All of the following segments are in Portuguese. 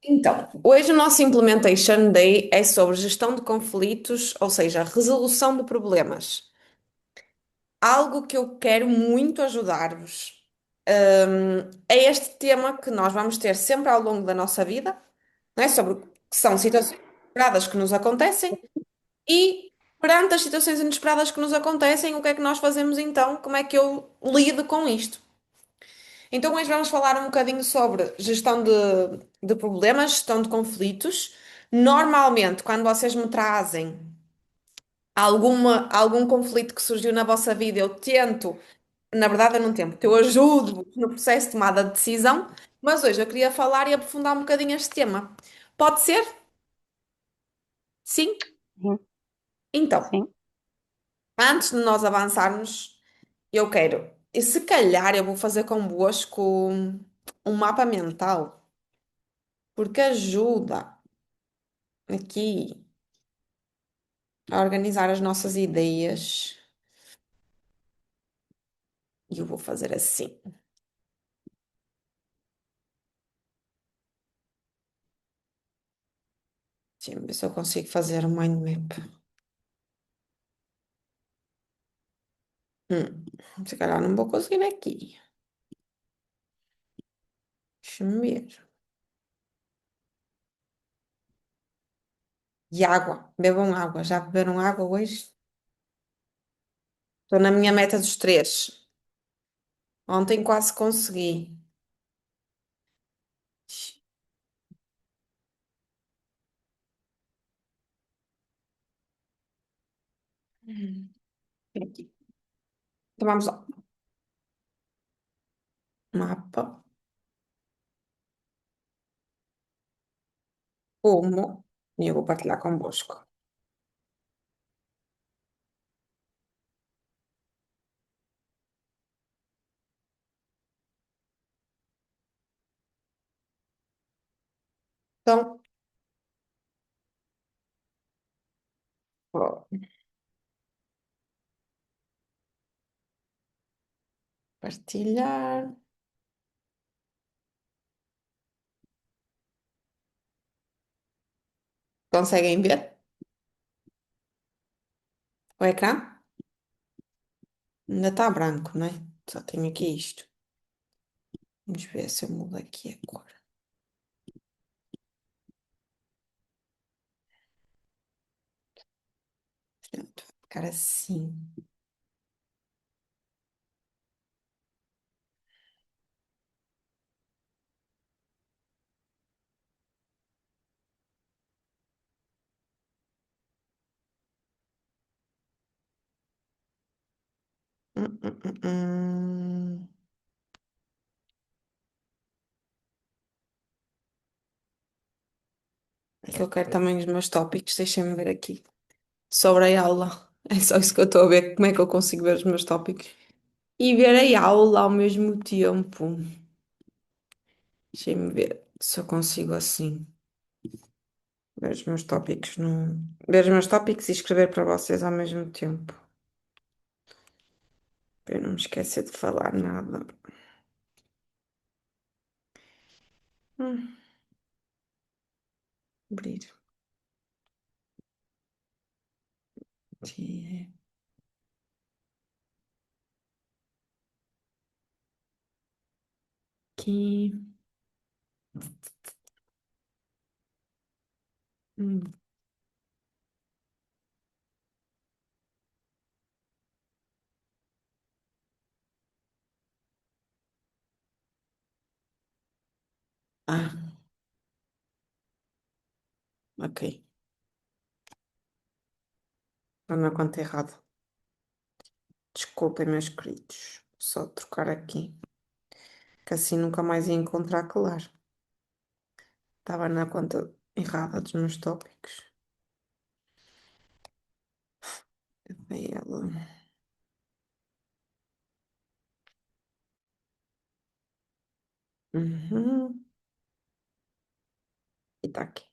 Então, hoje o nosso Implementation Day é sobre gestão de conflitos, ou seja, resolução de problemas. Algo que eu quero muito ajudar-vos, é este tema que nós vamos ter sempre ao longo da nossa vida, não é? Sobre que são situações inesperadas que nos acontecem e perante as situações inesperadas que nos acontecem, o que é que nós fazemos então? Como é que eu lido com isto? Então, hoje vamos falar um bocadinho sobre gestão de problemas, gestão de conflitos. Normalmente, quando vocês me trazem algum conflito que surgiu na vossa vida, eu tento, na verdade, eu não tento, eu ajudo no processo de tomada de decisão, mas hoje eu queria falar e aprofundar um bocadinho este tema. Pode ser? Sim? Sim, Então, sim. antes de nós avançarmos, eu quero, e se calhar eu vou fazer convosco um mapa mental, porque ajuda aqui a organizar as nossas ideias. E eu vou fazer assim. Deixa-me ver se eu consigo fazer um mind map. Hum, Se calhar não vou conseguir aqui. Deixa-me ver. E água. Bebam água. Já beberam água hoje? Estou na minha meta dos 3. Ontem quase consegui. Aqui. Então vamos lá. Mapa. Como. E eu vou partilhar convosco. Então, vou partilhar. Conseguem ver o ecrã? Ainda está branco, não é? Só tenho aqui isto. Vamos ver se eu mudo aqui a cor. Pronto, vai ficar assim. Hum, hum, hum, hum. É que eu quero também os meus tópicos, deixem-me ver aqui. Sobre a aula. É só isso que eu estou a ver, como é que eu consigo ver os meus tópicos. E ver a aula ao mesmo tempo. Deixem-me ver se eu consigo assim. Ver os meus tópicos no... Ver os meus tópicos e escrever para vocês ao mesmo tempo. Para eu não me esquecer de falar nada. Hum, Abrir. Aqui. Hum. Ah, ok. Estou na conta errada. Desculpem, meus queridos. Só trocar aqui. Que assim nunca mais ia encontrar, claro. Estava na conta errada dos meus tópicos. Cadê ela? Uhum. E está aqui.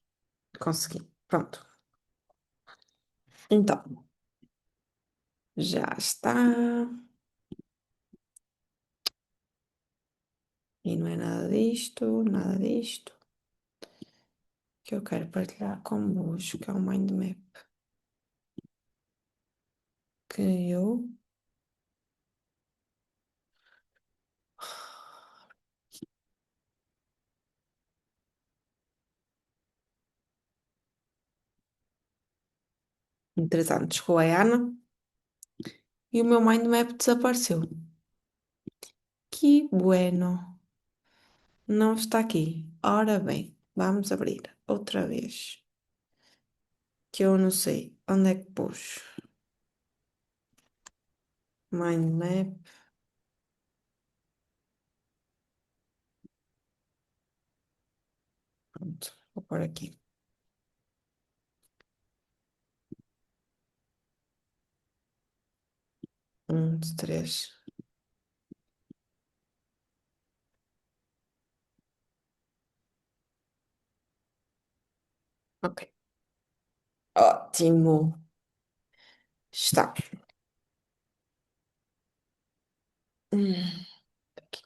Consegui. Pronto. Então, já está. E não é nada disto, nada disto. que eu quero partilhar convosco, que é um mind map que eu. Entretanto, chegou a Ana e o meu mind map desapareceu. Que bueno! Não está aqui. Ora bem, vamos abrir outra vez. Que eu não sei onde é que pus. Mind map. Pronto, vou pôr aqui. Um, dois, três. Ok. Ótimo. Está. Hum, aqui.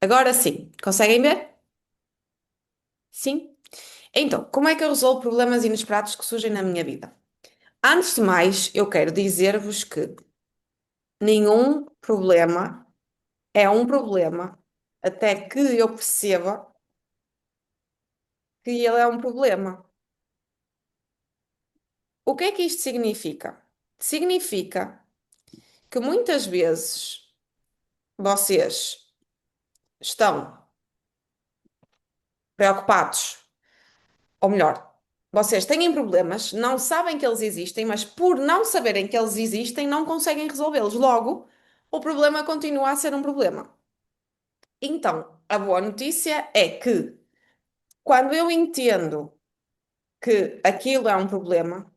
Agora sim. Conseguem ver? Sim? Então, como é que eu resolvo problemas inesperados que surgem na minha vida? Antes de mais, eu quero dizer-vos que nenhum problema é um problema até que eu perceba que ele é um problema. O que é que isto significa? Significa que muitas vezes vocês estão preocupados, ou melhor, vocês têm problemas, não sabem que eles existem, mas por não saberem que eles existem, não conseguem resolvê-los. Logo, o problema continua a ser um problema. Então, a boa notícia é que quando eu entendo que aquilo é um problema,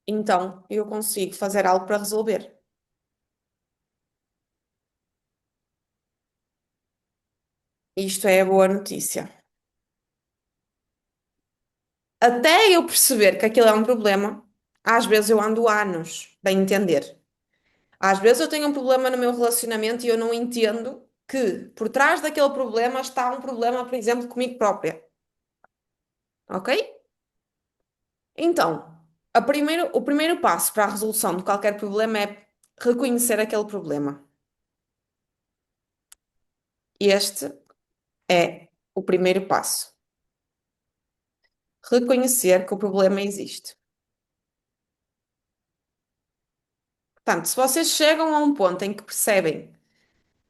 então eu consigo fazer algo para resolver. Isto é a boa notícia. Até eu perceber que aquilo é um problema, às vezes eu ando anos para entender. Às vezes eu tenho um problema no meu relacionamento e eu não entendo que por trás daquele problema está um problema, por exemplo, comigo própria. Ok? Então, o primeiro passo para a resolução de qualquer problema é reconhecer aquele problema. Este é o primeiro passo. Reconhecer que o problema existe. Portanto, se vocês chegam a um ponto em que percebem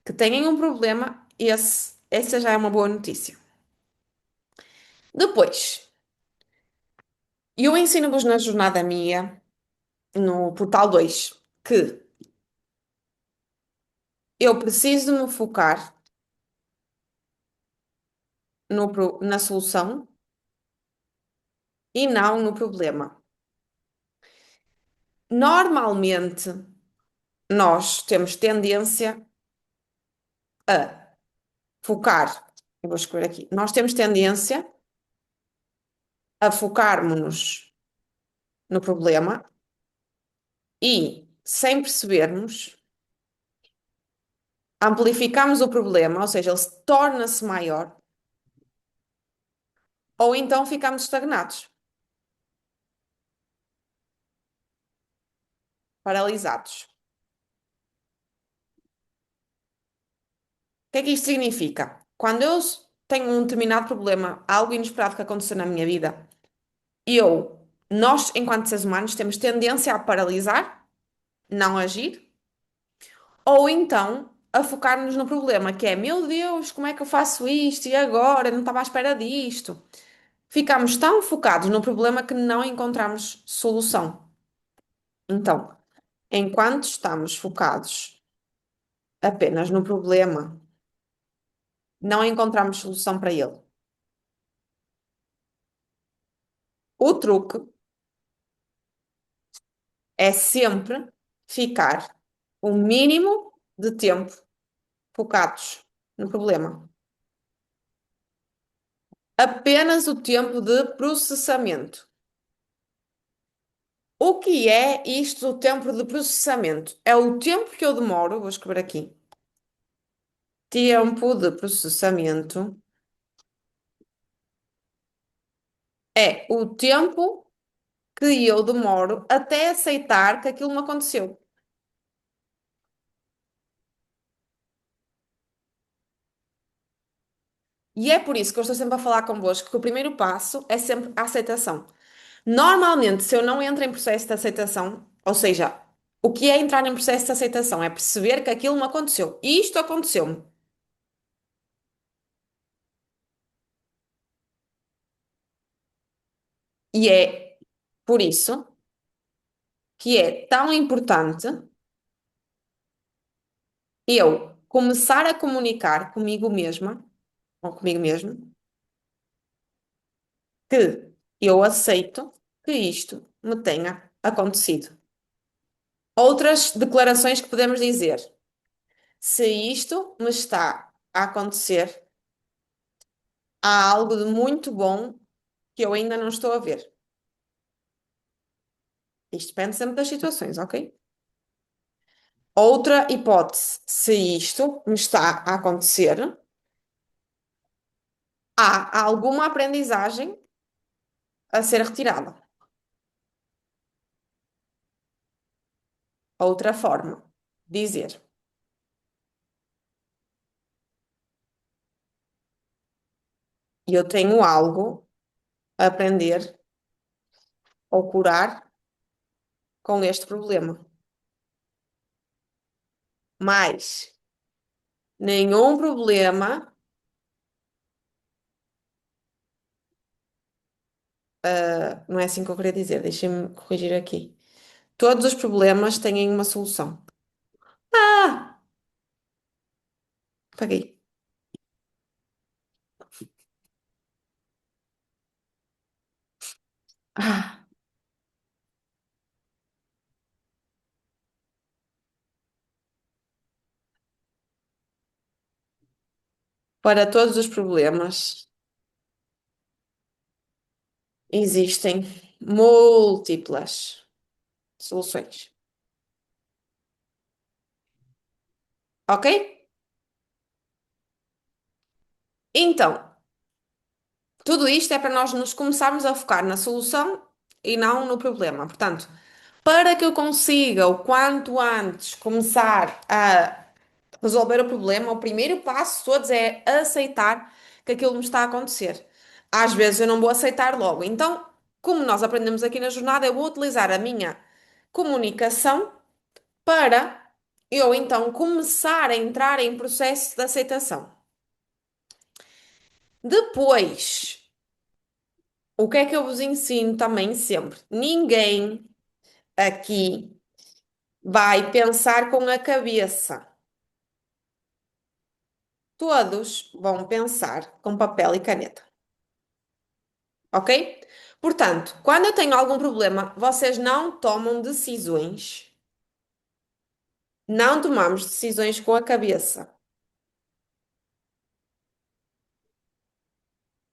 que têm um problema, essa já é uma boa notícia. Depois, eu ensino-vos na jornada minha, no portal 2, que eu preciso me focar na solução e não no problema. Normalmente, nós temos tendência a focar, eu vou escrever aqui, nós temos tendência a focarmos-nos no problema e, sem percebermos, amplificamos o problema, ou seja, ele torna-se maior, ou então ficamos estagnados, paralisados. O que é que isto significa? Quando eu tenho um determinado problema, algo inesperado que aconteceu na minha vida, nós, enquanto seres humanos, temos tendência a paralisar, não agir, ou então a focar-nos no problema, que é, meu Deus, como é que eu faço isto? E agora? Eu não estava à espera disto. Ficamos tão focados no problema que não encontramos solução. Então, enquanto estamos focados apenas no problema, não encontramos solução para ele. O truque é sempre ficar o mínimo de tempo focados no problema. Apenas o tempo de processamento. O que é isto do tempo de processamento? É o tempo que eu demoro, vou escrever aqui, Tempo de processamento é o tempo que eu demoro até aceitar que aquilo me aconteceu. E é por isso que eu estou sempre a falar convosco que o primeiro passo é sempre a aceitação. Normalmente, se eu não entro em processo de aceitação, ou seja, o que é entrar em processo de aceitação? É perceber que aquilo me aconteceu. E isto aconteceu-me. E é por isso que é tão importante eu começar a comunicar comigo mesma, ou comigo mesmo, que eu aceito que isto me tenha acontecido. Outras declarações que podemos dizer: se isto me está a acontecer, há algo de muito bom que eu ainda não estou a ver. Isto depende sempre das situações, ok? Outra hipótese: se isto me está a acontecer, há alguma aprendizagem a ser retirada. Outra forma: dizer, eu tenho algo a aprender ou curar com este problema. Mas nenhum problema, não é assim que eu queria dizer, deixem-me corrigir aqui. Todos os problemas têm uma solução. Ah, paguei. Ah, para todos os problemas existem múltiplas soluções. Ok? Então, tudo isto é para nós nos começarmos a focar na solução e não no problema. Portanto, para que eu consiga o quanto antes começar a resolver o problema, o primeiro passo de todos é aceitar que aquilo me está a acontecer. Às vezes eu não vou aceitar logo. Então, como nós aprendemos aqui na jornada, eu vou utilizar a minha comunicação para eu então começar a entrar em processo de aceitação. Depois, o que é que eu vos ensino também sempre? Ninguém aqui vai pensar com a cabeça. Todos vão pensar com papel e caneta, ok? Portanto, quando eu tenho algum problema, vocês não tomam decisões, não tomamos decisões com a cabeça,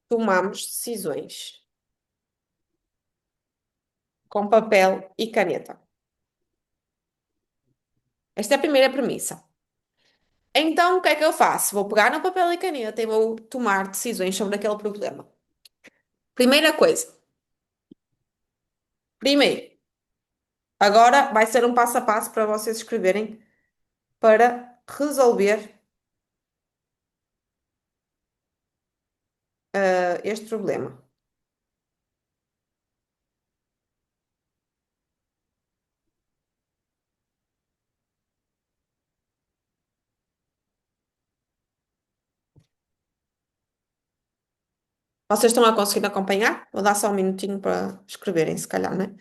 tomamos decisões com papel e caneta. Esta é a primeira premissa. Então, o que é que eu faço? Vou pegar no papel e caneta e vou tomar decisões sobre aquele problema. Primeira coisa, primeiro, agora vai ser um passo a passo para vocês escreverem para resolver este problema. Vocês estão a conseguir acompanhar? Vou dar só um minutinho para escreverem, se calhar, né?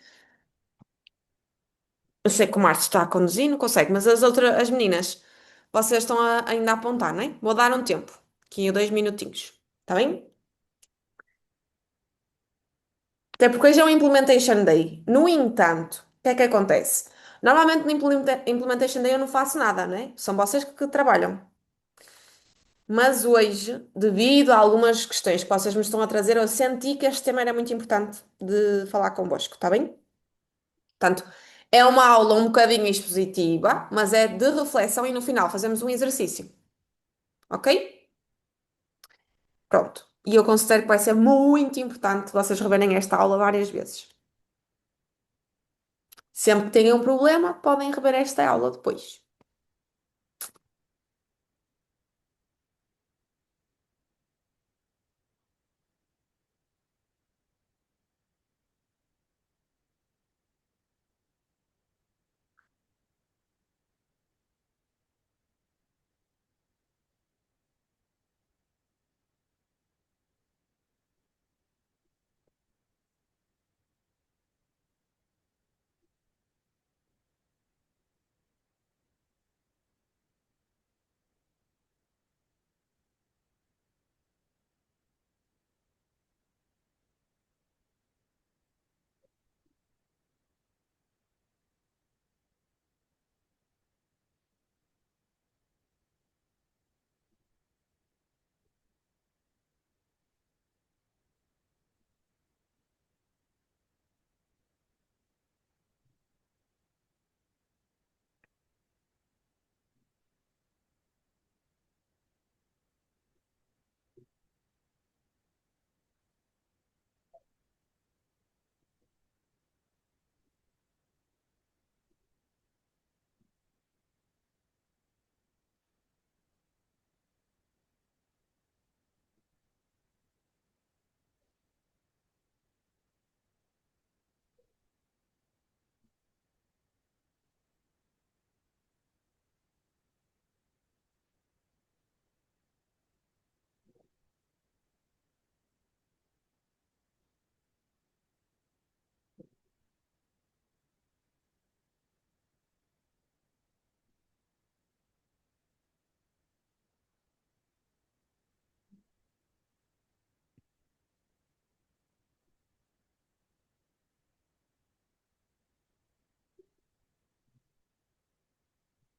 Eu sei que o Marcos está a conduzir, não consegue, mas as outras, as meninas, vocês estão ainda a apontar, né? Vou dar um tempo, aqui 2 minutinhos, está bem? Até porque hoje é um Implementation Day. No entanto, o que é que acontece? Normalmente no Implementation Day eu não faço nada, né? São vocês que trabalham. Mas hoje, devido a algumas questões que vocês me estão a trazer, eu senti que este tema era muito importante de falar convosco, está bem? Portanto, é uma aula um bocadinho expositiva, mas é de reflexão e no final fazemos um exercício. Ok? Pronto. E eu considero que vai ser muito importante vocês reverem esta aula várias vezes. Sempre que tenham um problema, podem rever esta aula depois.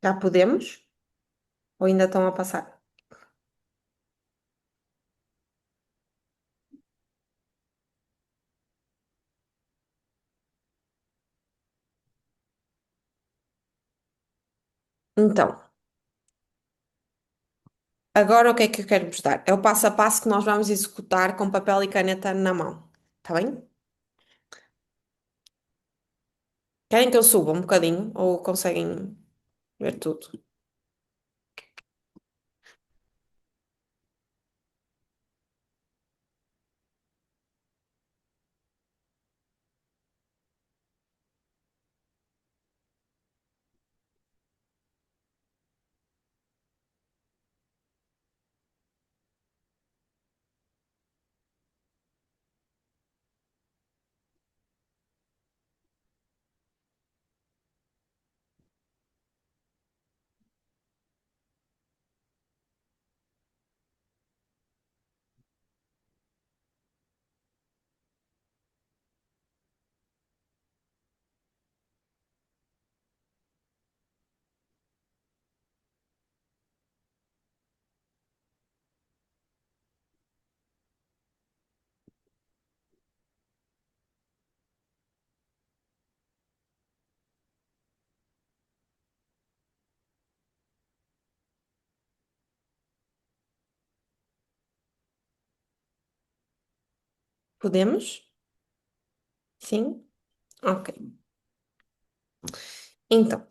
Já podemos? Ou ainda estão a passar? Então, agora o que é que eu quero vos dar? É o passo a passo que nós vamos executar com papel e caneta na mão. Está bem? Querem que eu suba um bocadinho ou conseguem ver tudo? Podemos? Sim? Ok. Então,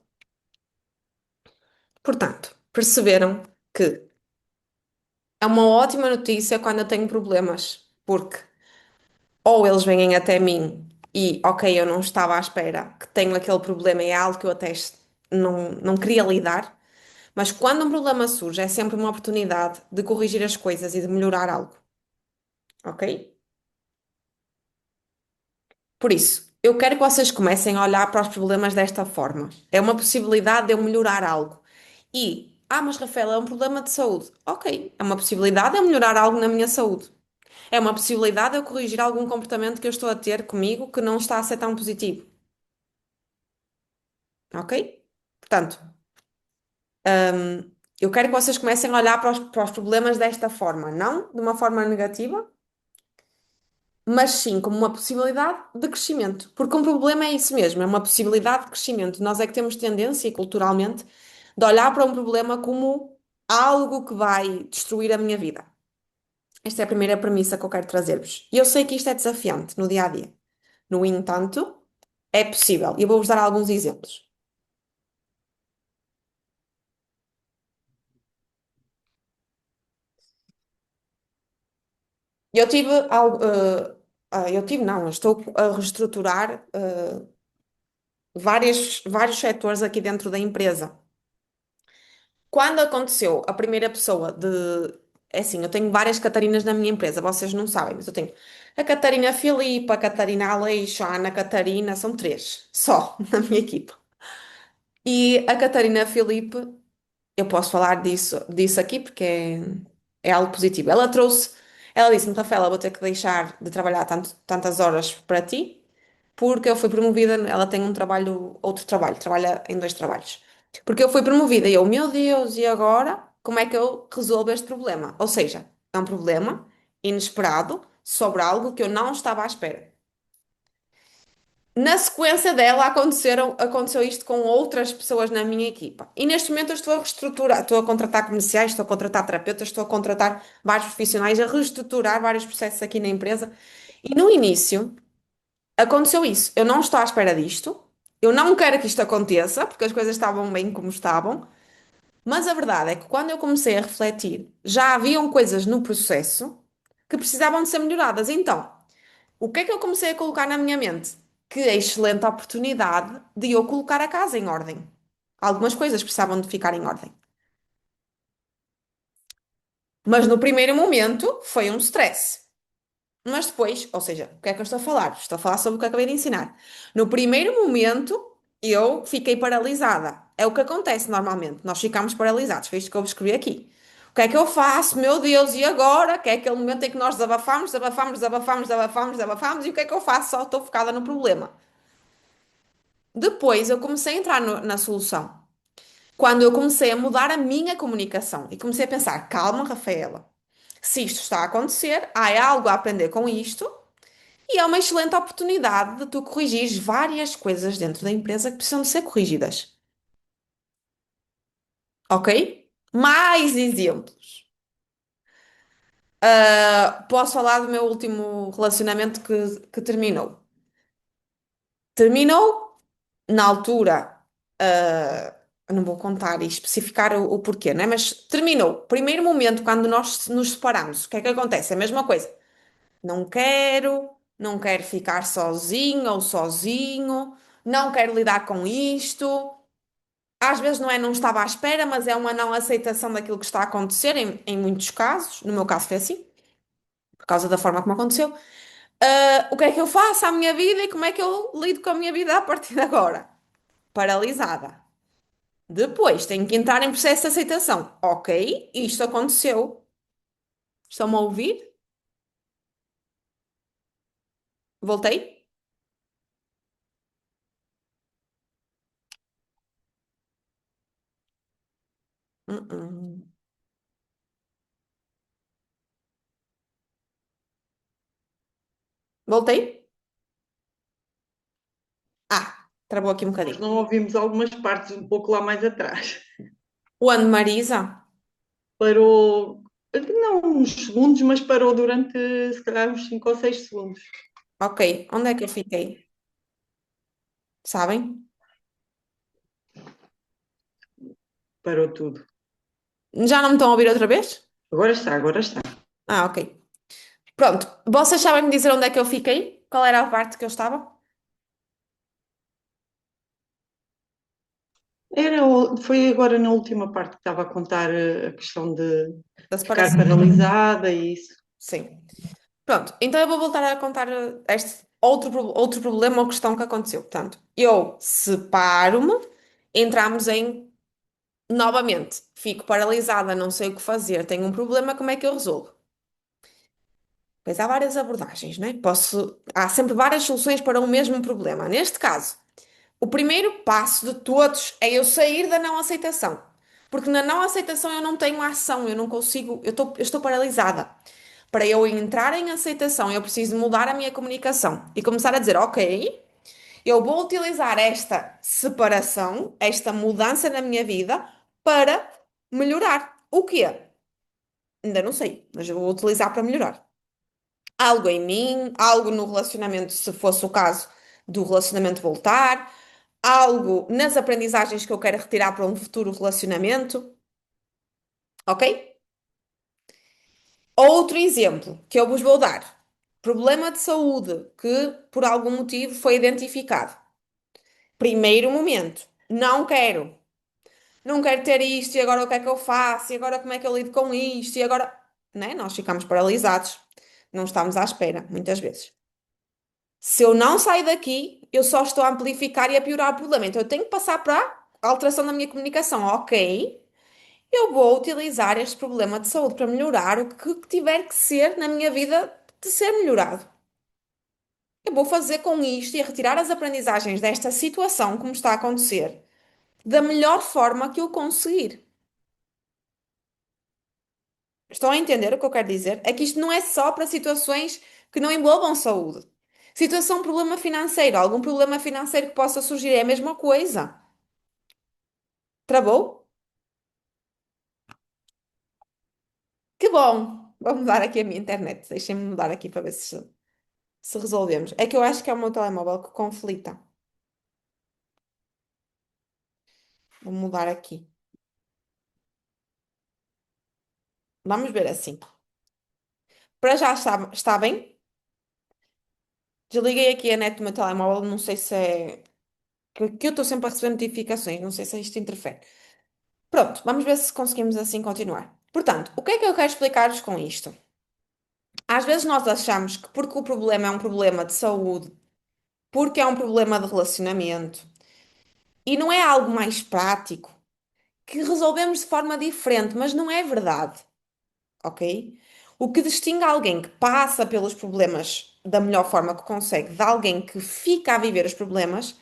portanto, perceberam que é uma ótima notícia quando eu tenho problemas, porque ou eles vêm até mim e, ok, eu não estava à espera que tenho aquele problema e é algo que eu até não queria lidar, mas quando um problema surge, é sempre uma oportunidade de corrigir as coisas e de melhorar algo, ok? Por isso, eu quero que vocês comecem a olhar para os problemas desta forma. É uma possibilidade de eu melhorar algo. Mas Rafael, é um problema de saúde. Ok, é uma possibilidade de eu melhorar algo na minha saúde. É uma possibilidade de eu corrigir algum comportamento que eu estou a ter comigo que não está a ser tão positivo. Ok? Portanto, eu quero que vocês comecem a olhar para os problemas desta forma, não de uma forma negativa, mas sim como uma possibilidade de crescimento. Porque um problema é isso mesmo, é uma possibilidade de crescimento. Nós é que temos tendência, culturalmente, de olhar para um problema como algo que vai destruir a minha vida. Esta é a primeira premissa que eu quero trazer-vos. E eu sei que isto é desafiante no dia a dia. No entanto, é possível. E eu vou-vos dar alguns exemplos. Eu tive algo. Eu tive, não, eu estou a reestruturar vários setores aqui dentro da empresa. Quando aconteceu a primeira pessoa de. É assim, eu tenho várias Catarinas na minha empresa, vocês não sabem, mas eu tenho a Catarina Filipe, a Catarina Aleixo, a Ana Catarina, são três só na minha equipa. E a Catarina Filipe, eu posso falar disso aqui porque é algo positivo. Ela disse-me, Rafaela, vou ter que deixar de trabalhar tantas horas para ti, porque eu fui promovida, ela tem um trabalho, outro trabalho, trabalha em dois trabalhos. Porque eu fui promovida e eu, meu Deus, e agora? Como é que eu resolvo este problema? Ou seja, é um problema inesperado sobre algo que eu não estava à espera. Na sequência dela aconteceu isto com outras pessoas na minha equipa. E neste momento eu estou a reestruturar, estou a contratar comerciais, estou a contratar terapeutas, estou a contratar vários profissionais, a reestruturar vários processos aqui na empresa. E no início aconteceu isso. Eu não estou à espera disto. Eu não quero que isto aconteça, porque as coisas estavam bem como estavam. Mas a verdade é que quando eu comecei a refletir, já haviam coisas no processo que precisavam de ser melhoradas. Então, o que é que eu comecei a colocar na minha mente? Que a excelente oportunidade de eu colocar a casa em ordem. Algumas coisas precisavam de ficar em ordem. Mas no primeiro momento foi um stress. Mas depois, ou seja, o que é que eu estou a falar? Estou a falar sobre o que acabei de ensinar. No primeiro momento, eu fiquei paralisada. É o que acontece normalmente. Nós ficamos paralisados. Foi isto que eu escrevi aqui. O que é que eu faço? Meu Deus, e agora? Que é aquele momento em que nós desabafamos, desabafamos, desabafamos, desabafamos, desabafamos, e o que é que eu faço? Só estou focada no problema. Depois eu comecei a entrar na solução. Quando eu comecei a mudar a minha comunicação e comecei a pensar, calma, Rafaela, se isto está a acontecer, há algo a aprender com isto e é uma excelente oportunidade de tu corrigires várias coisas dentro da empresa que precisam de ser corrigidas. Ok? Mais exemplos. Posso falar do meu último relacionamento que terminou. Terminou na altura, eu não vou contar e especificar o porquê, né? Mas terminou. Primeiro momento, quando nós nos separamos, o que é que acontece? É a mesma coisa. Não quero ficar sozinho ou sozinho, não quero lidar com isto. Às vezes não é não estava à espera, mas é uma não aceitação daquilo que está a acontecer, em muitos casos. No meu caso foi assim, por causa da forma como aconteceu. O que é que eu faço à minha vida e como é que eu lido com a minha vida a partir de agora? Paralisada. Depois tenho que entrar em processo de aceitação. Ok, isto aconteceu. Estão-me a ouvir? Voltei? Uh-uh. Voltei? Travou aqui um Nós bocadinho. não ouvimos algumas partes um pouco lá mais atrás. O ano Marisa? Parou, não uns segundos, mas parou durante se calhar uns 5 ou 6 segundos. Ok, onde é que eu fiquei? Sabem? Parou tudo. Já não me estão a ouvir outra vez? Agora está, agora está. Ok. Pronto. Vocês sabem me dizer onde é que eu fiquei? Qual era a parte que eu estava? Foi agora na última parte que estava a contar a questão de Da ficar separação. paralisada e isso. Sim. Pronto. Então eu vou voltar a contar este outro problema ou questão que aconteceu. Portanto, eu separo-me, entramos em novamente. Fico paralisada, não sei o que fazer, tenho um problema, como é que eu resolvo? Pois há várias abordagens, não é? Há sempre várias soluções para um mesmo problema. Neste caso, o primeiro passo de todos é eu sair da não aceitação. Porque na não aceitação eu não tenho ação, eu não consigo, eu estou paralisada. Para eu entrar em aceitação, eu preciso mudar a minha comunicação e começar a dizer: Ok, eu vou utilizar esta separação, esta mudança na minha vida para melhorar. O quê? Ainda não sei, mas eu vou utilizar para melhorar. Algo em mim, algo no relacionamento, se fosse o caso do relacionamento voltar, algo nas aprendizagens que eu quero retirar para um futuro relacionamento, ok? Outro exemplo que eu vos vou dar: problema de saúde que por algum motivo foi identificado. Primeiro momento, não quero. Não quero ter isto e agora o que é que eu faço? E agora como é que eu lido com isto? E agora, né? Nós ficamos paralisados. Não estamos à espera, muitas vezes. Se eu não sair daqui, eu só estou a amplificar e a piorar o problema. Então eu tenho que passar para a alteração da minha comunicação. Ok, eu vou utilizar este problema de saúde para melhorar o que tiver que ser na minha vida de ser melhorado. Eu vou fazer com isto e retirar as aprendizagens desta situação como está a acontecer da melhor forma que eu conseguir. Estão a entender o que eu quero dizer? É que isto não é só para situações que não envolvam saúde. Situação, problema financeiro, algum problema financeiro que possa surgir é a mesma coisa. Travou? Que bom! Vou mudar aqui a minha internet. Deixem-me mudar aqui para ver se resolvemos. É que eu acho que é o meu telemóvel que conflita. Vou mudar aqui. Vamos ver assim. Para já está bem? Desliguei aqui a net do meu telemóvel. Não sei se é. Que eu estou sempre a receber notificações. Não sei se isto interfere. Pronto, vamos ver se conseguimos assim continuar. Portanto, o que é que eu quero explicar-vos com isto? Às vezes nós achamos que porque o problema é um problema de saúde, porque é um problema de relacionamento, e não é algo mais prático, que resolvemos de forma diferente, mas não é verdade, ok? O que distingue alguém que passa pelos problemas da melhor forma que consegue de alguém que fica a viver os problemas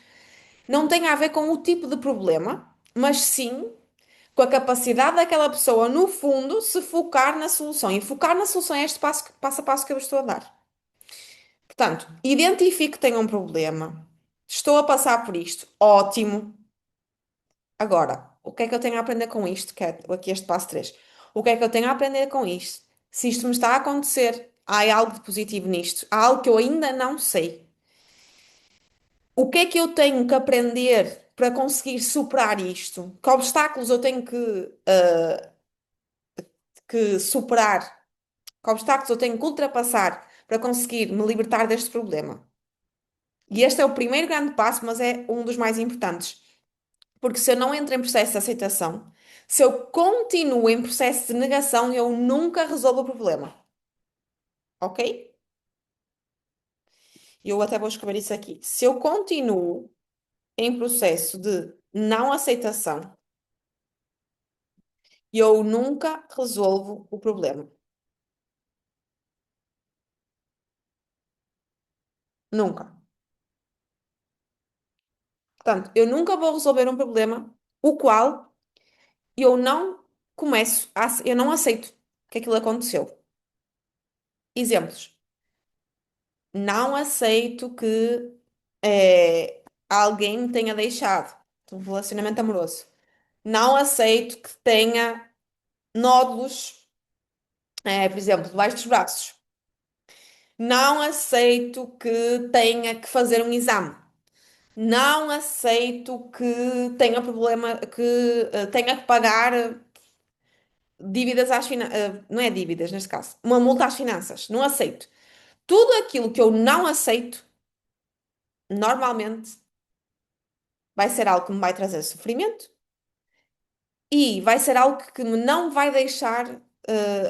não tem a ver com o tipo de problema, mas sim com a capacidade daquela pessoa, no fundo, se focar na solução. E focar na solução é este passo a passo que eu vos estou a dar. Portanto, identifique que tenho um problema. Estou a passar por isto. Ótimo. Agora, o que é que eu tenho a aprender com isto? Que é aqui este passo 3. O que é que eu tenho a aprender com isto? Se isto me está a acontecer, há algo de positivo nisto. Há algo que eu ainda não sei. O que é que eu tenho que aprender para conseguir superar isto? Que obstáculos eu tenho que superar? Que obstáculos eu tenho que ultrapassar para conseguir me libertar deste problema? E este é o primeiro grande passo, mas é um dos mais importantes. Porque se eu não entro em processo de aceitação, se eu continuo em processo de negação, eu nunca resolvo o problema. Ok? Eu até vou escrever isso aqui. Se eu continuo em processo de não aceitação, eu nunca resolvo o problema. Nunca. Portanto, eu nunca vou resolver um problema o qual eu não eu não aceito que aquilo aconteceu. Exemplos. Não aceito que alguém me tenha deixado. Um relacionamento amoroso. Não aceito que tenha nódulos, por exemplo, debaixo dos braços. Não aceito que tenha que fazer um exame. Não aceito que tenha problema, que tenha que pagar dívidas às finanças. Não é dívidas neste caso, uma multa às finanças. Não aceito. Tudo aquilo que eu não aceito, normalmente vai ser algo que me vai trazer sofrimento e vai ser algo que me não vai deixar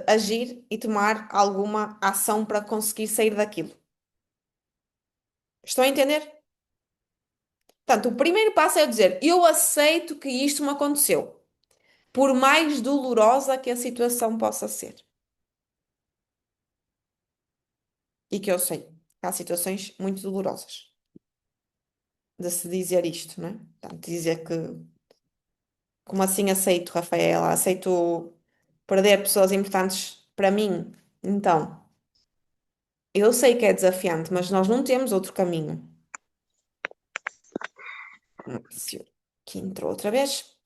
agir e tomar alguma ação para conseguir sair daquilo. Estão a entender? Portanto, o primeiro passo é dizer: eu aceito que isto me aconteceu, por mais dolorosa que a situação possa ser. E que eu sei que há situações muito dolorosas de se dizer isto, não é? Portanto, dizer que, como assim aceito, Rafaela? Aceito perder pessoas importantes para mim? Então. Eu sei que é desafiante, mas nós não temos outro caminho. Se- Aqui entrou outra vez.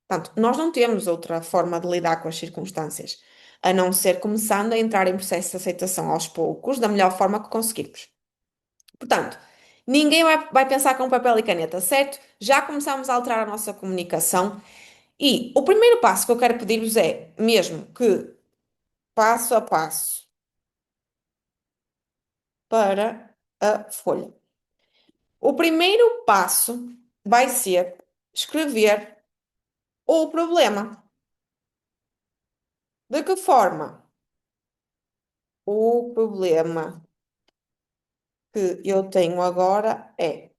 Portanto, nós não temos outra forma de lidar com as circunstâncias, a não ser começando a entrar em processo de aceitação aos poucos, da melhor forma que conseguirmos. Portanto, ninguém vai pensar com papel e caneta, certo? Já começamos a alterar a nossa comunicação e o primeiro passo que eu quero pedir-vos é mesmo que, passo a passo, para a folha. O primeiro passo vai ser escrever o problema. De que forma? O problema que eu tenho agora é,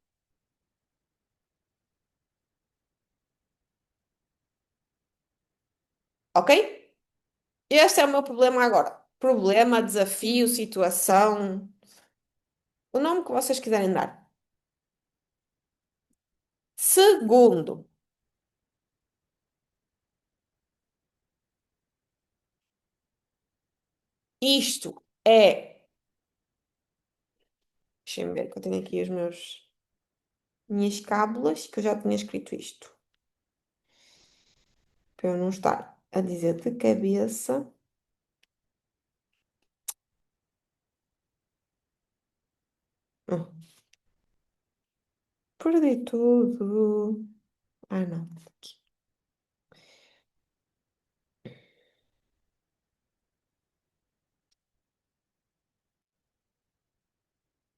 ok? Este é o meu problema agora. Problema, desafio, situação, o nome que vocês quiserem dar. Segundo, isto é. Deixem-me ver que eu tenho aqui minhas cábulas, que eu já tinha escrito isto. Para eu não estar a dizer de cabeça. Hum, perdi tudo. Ah, não. Aqui.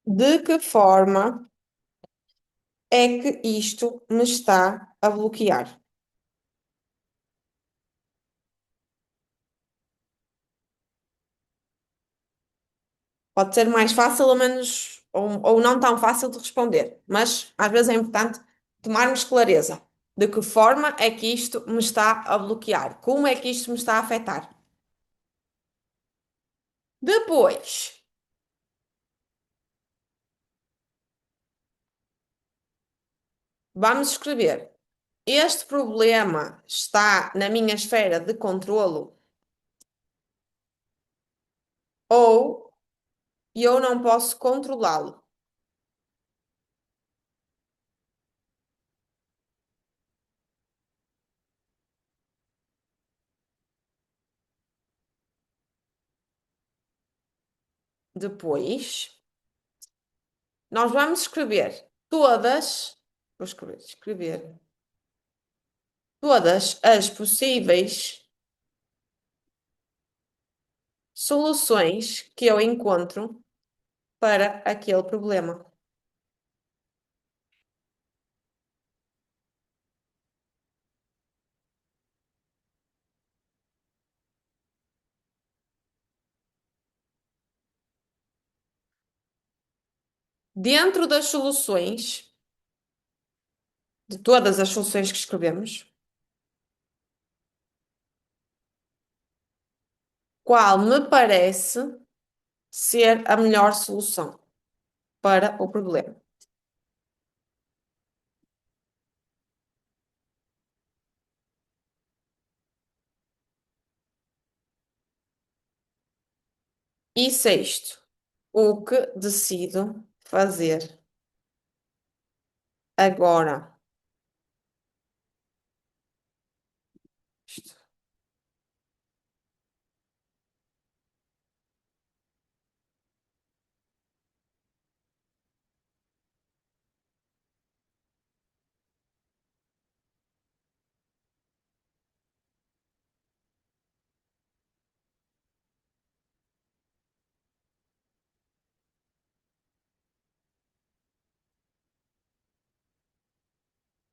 De que forma é que isto me está a bloquear? Pode ser mais fácil ou menos, ou não tão fácil de responder, mas às vezes é importante tomarmos clareza. De que forma é que isto me está a bloquear? Como é que isto me está a afetar? Depois, vamos escrever: este problema está na minha esfera de controlo ou eu não posso controlá-lo. Depois, nós vamos escrever vou escrever todas as possíveis soluções que eu encontro para aquele problema. Dentro das soluções, de todas as soluções que escrevemos, qual me parece ser a melhor solução para o problema? E sexto, o que decido fazer agora? Isto.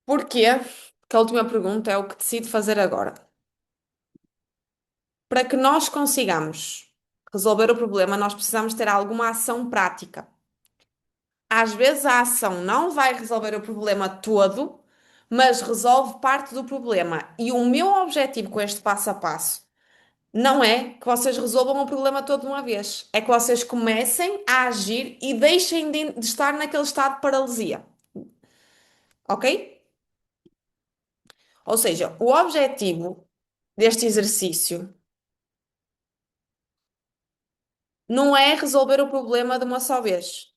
Porquê? Que a última pergunta é o que decido fazer agora. Para que nós consigamos resolver o problema, nós precisamos ter alguma ação prática. Às vezes a ação não vai resolver o problema todo, mas resolve parte do problema. E o meu objetivo com este passo a passo não é que vocês resolvam o problema todo de uma vez, é que vocês comecem a agir e deixem de estar naquele estado de paralisia, ok? Ou seja, o objetivo deste exercício não é resolver o problema de uma só vez,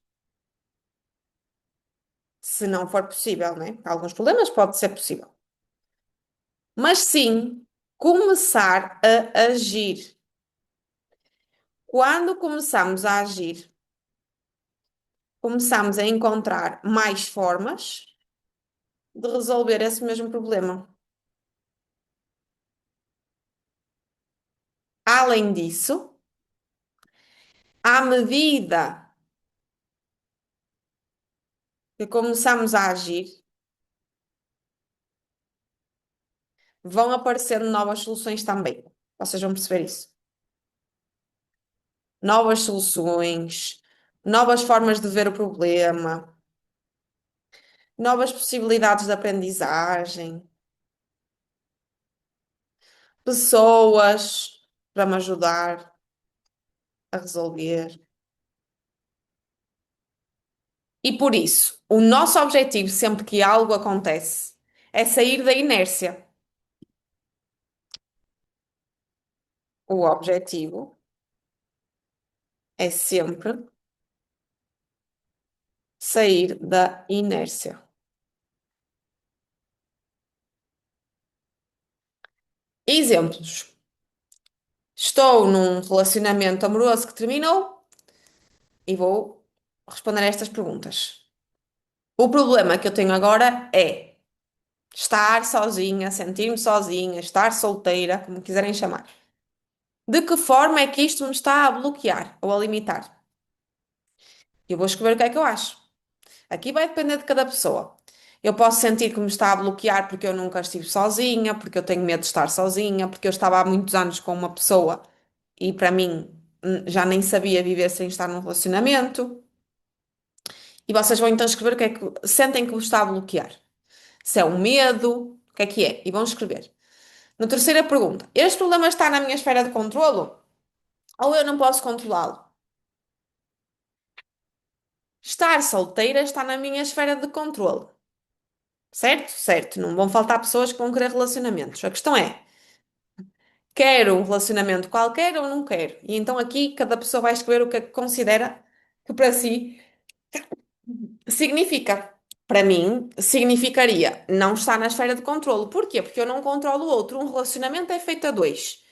se não for possível, né? Alguns problemas pode ser possível. mas sim começar a agir. Quando começamos a agir, começamos a encontrar mais formas de resolver esse mesmo problema. Além disso, à medida que começamos a agir, vão aparecendo novas soluções também. Vocês vão perceber isso. Novas soluções, novas formas de ver o problema, novas possibilidades de aprendizagem, pessoas para me ajudar a resolver. E por isso, o nosso objetivo, sempre que algo acontece, é sair da inércia. O objetivo é sempre sair da inércia. Exemplos. Estou num relacionamento amoroso que terminou e vou responder a estas perguntas. O problema que eu tenho agora é estar sozinha, sentir-me sozinha, estar solteira, como quiserem chamar. De que forma é que isto me está a bloquear ou a limitar? Eu vou escrever o que é que eu acho. Aqui vai depender de cada pessoa. Eu posso sentir que me está a bloquear porque eu nunca estive sozinha, porque eu tenho medo de estar sozinha, porque eu estava há muitos anos com uma pessoa e para mim já nem sabia viver sem estar num relacionamento. E vocês vão então escrever o que é que sentem que vos está a bloquear. Se é um medo, o que é? E vão escrever. Na terceira pergunta, este problema está na minha esfera de controlo ou eu não posso controlá-lo? Estar solteira está na minha esfera de controlo. Certo? Certo. Não vão faltar pessoas que vão querer relacionamentos. A questão é, quero um relacionamento qualquer ou não quero? E então aqui cada pessoa vai escrever o que é que considera que para si significa. Para mim, significaria não estar na esfera de controlo. Porquê? Porque eu não controlo o outro. Um relacionamento é feito a dois.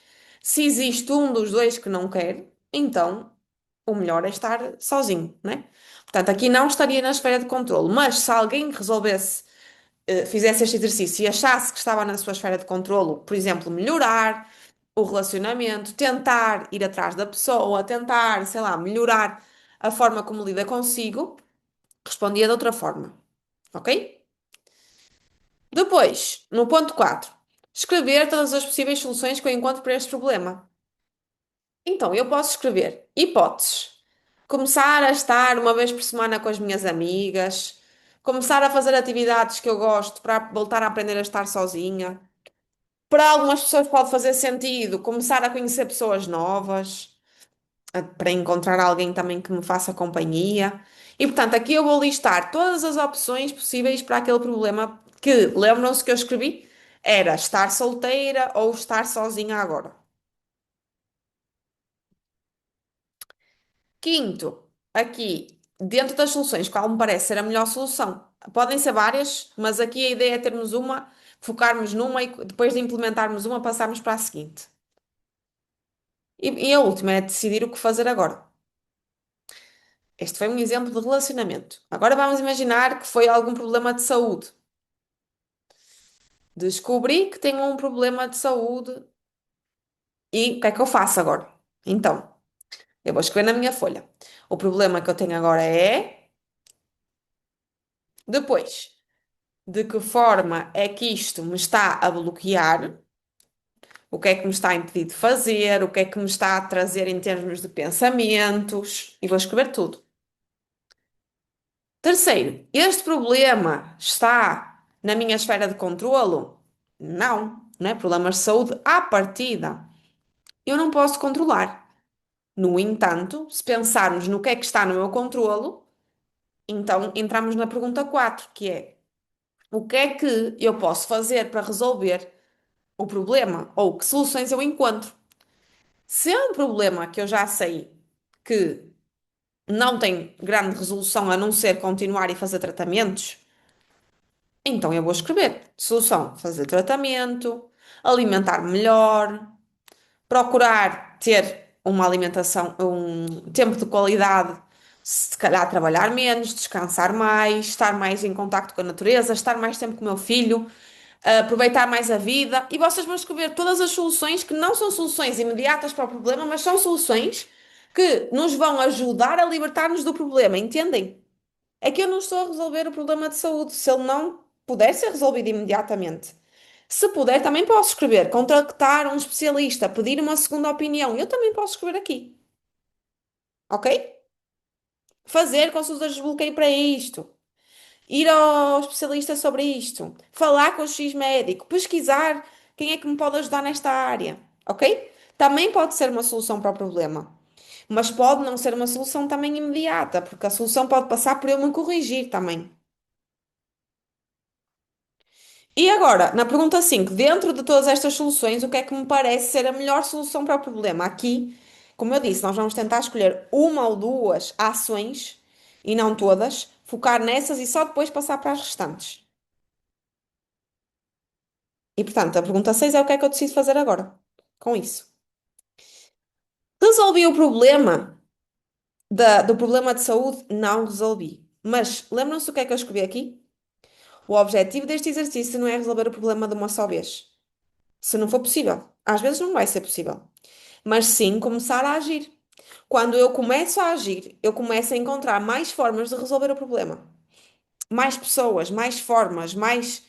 Se existe um dos dois que não quer, então o melhor é estar sozinho, né? Portanto, aqui não estaria na esfera de controlo. Mas se alguém resolvesse fizesse este exercício e achasse que estava na sua esfera de controlo, por exemplo, melhorar o relacionamento, tentar ir atrás da pessoa, tentar, sei lá, melhorar a forma como lida consigo, respondia de outra forma, ok? Depois, no ponto 4, escrever todas as possíveis soluções que eu encontro para este problema. Então, eu posso escrever hipóteses. Começar a estar uma vez por semana com as minhas amigas, começar a fazer atividades que eu gosto para voltar a aprender a estar sozinha. Para algumas pessoas pode fazer sentido começar a conhecer pessoas novas, para encontrar alguém também que me faça companhia. E portanto, aqui eu vou listar todas as opções possíveis para aquele problema que, lembram-se que eu escrevi? Era estar solteira ou estar sozinha agora. Quinto, aqui, dentro das soluções, qual me parece ser a melhor solução? Podem ser várias, mas aqui a ideia é termos uma, focarmos numa e depois de implementarmos uma, passarmos para a seguinte. E a última é decidir o que fazer agora. Este foi um exemplo de relacionamento. Agora vamos imaginar que foi algum problema de saúde. Descobri que tenho um problema de saúde e o que é que eu faço agora? Então, eu vou escrever na minha folha. O problema que eu tenho agora é. Depois, de que forma é que isto me está a bloquear? O que é que me está a impedir de fazer? O que é que me está a trazer em termos de pensamentos? E vou escrever tudo. Terceiro, este problema está na minha esfera de controlo? Não, não é? Problemas de saúde à partida. Eu não posso controlar. No entanto, se pensarmos no que é que está no meu controlo, então entramos na pergunta 4, que é o que é que eu posso fazer para resolver o problema? Ou que soluções eu encontro? Se é um problema que eu já sei que não tem grande resolução a não ser continuar e fazer tratamentos, então eu vou escrever solução, fazer tratamento. alimentar melhor, procurar ter uma alimentação, um tempo de qualidade, se calhar trabalhar menos, descansar mais, estar mais em contacto com a natureza, estar mais tempo com o meu filho, aproveitar mais a vida. E vocês vão descobrir todas as soluções que não são soluções imediatas para o problema, mas são soluções que nos vão ajudar a libertar-nos do problema, entendem? É que eu não estou a resolver o problema de saúde se ele não puder ser resolvido imediatamente. Se puder, também posso escrever, contactar um especialista, pedir uma segunda opinião. Eu também posso escrever aqui, ok? Fazer consultas de desbloqueio para isto, ir ao especialista sobre isto, falar com o X médico, pesquisar quem é que me pode ajudar nesta área, ok? Também pode ser uma solução para o problema, mas pode não ser uma solução também imediata, porque a solução pode passar por eu me corrigir também. E agora, na pergunta 5, dentro de todas estas soluções, o que é que me parece ser a melhor solução para o problema? Aqui, como eu disse, nós vamos tentar escolher uma ou duas ações e não todas, focar nessas e só depois passar para as restantes. E portanto, a pergunta 6 é o que é que eu decido fazer agora com isso. Resolvi o problema do problema de saúde? Não resolvi. Mas lembram-se do que é que eu escrevi aqui? O objetivo deste exercício não é resolver o problema de uma só vez. Se não for possível. Às vezes não vai ser possível. Mas sim começar a agir. Quando eu começo a agir, eu começo a encontrar mais formas de resolver o problema. Mais pessoas, mais formas, mais.